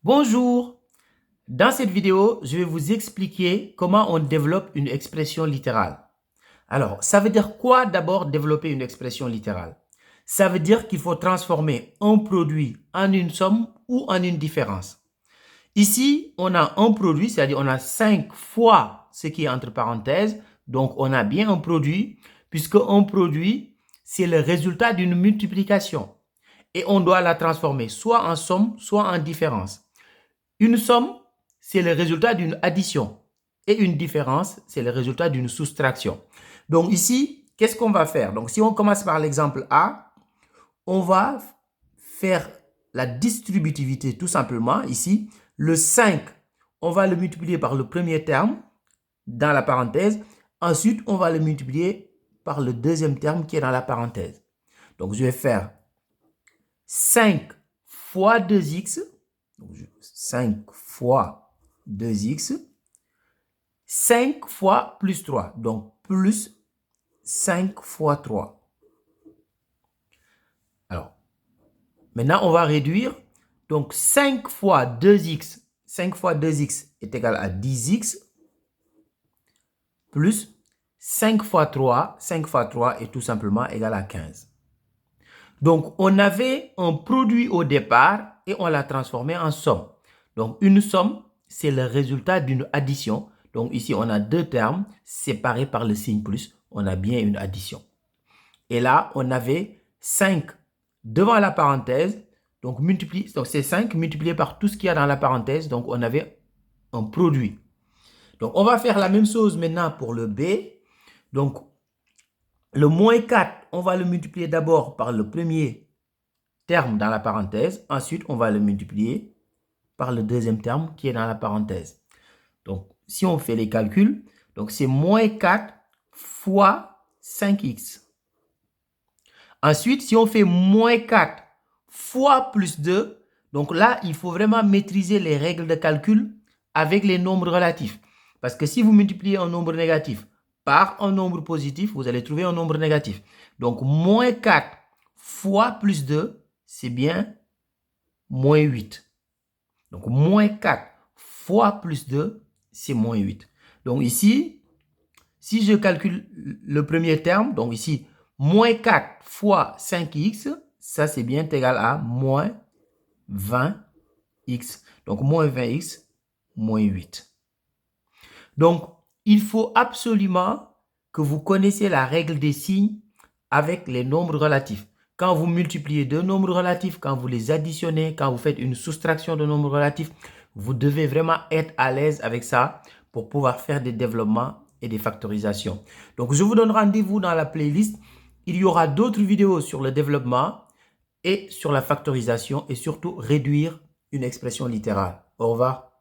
Bonjour, dans cette vidéo, je vais vous expliquer comment on développe une expression littérale. Alors, ça veut dire quoi d'abord développer une expression littérale? Ça veut dire qu'il faut transformer un produit en une somme ou en une différence. Ici, on a un produit, c'est-à-dire on a 5 fois ce qui est entre parenthèses, donc on a bien un produit, puisque un produit, c'est le résultat d'une multiplication. Et on doit la transformer soit en somme, soit en différence. Une somme, c'est le résultat d'une addition. Et une différence, c'est le résultat d'une soustraction. Donc ici, qu'est-ce qu'on va faire? Donc si on commence par l'exemple A, on va faire la distributivité tout simplement. Ici, le 5, on va le multiplier par le premier terme dans la parenthèse. Ensuite, on va le multiplier par le deuxième terme qui est dans la parenthèse. Donc je vais faire 5 fois 2x. 5 fois 2x, 5 fois plus 3, donc plus 5 fois 3. Alors, maintenant, on va réduire. Donc, 5 fois 2x, 5 fois 2x est égal à 10x, plus 5 fois 3 est tout simplement égal à 15. Donc, on avait un produit au départ et on l'a transformé en somme. Donc, une somme, c'est le résultat d'une addition. Donc, ici, on a deux termes séparés par le signe plus. On a bien une addition. Et là, on avait 5 devant la parenthèse. Donc, c'est 5 multiplié par tout ce qu'il y a dans la parenthèse. Donc, on avait un produit. Donc, on va faire la même chose maintenant pour le B. Donc, le moins 4, on va le multiplier d'abord par le premier terme dans la parenthèse. Ensuite, on va le multiplier par le deuxième terme qui est dans la parenthèse. Donc, si on fait les calculs, donc c'est moins 4 fois 5x. Ensuite, si on fait moins 4 fois plus 2, donc là, il faut vraiment maîtriser les règles de calcul avec les nombres relatifs. Parce que si vous multipliez un nombre négatif par un nombre positif, vous allez trouver un nombre négatif. Donc, moins 4 fois plus 2, c'est bien moins 8. Donc, moins 4 fois plus 2, c'est moins 8. Donc, ici, si je calcule le premier terme, donc ici, moins 4 fois 5x, ça, c'est bien égal à moins 20x. Donc, moins 20x, moins 8. Donc, il faut absolument que vous connaissiez la règle des signes avec les nombres relatifs. Quand vous multipliez deux nombres relatifs, quand vous les additionnez, quand vous faites une soustraction de nombres relatifs, vous devez vraiment être à l'aise avec ça pour pouvoir faire des développements et des factorisations. Donc, je vous donne rendez-vous dans la playlist. Il y aura d'autres vidéos sur le développement et sur la factorisation et surtout réduire une expression littérale. Au revoir.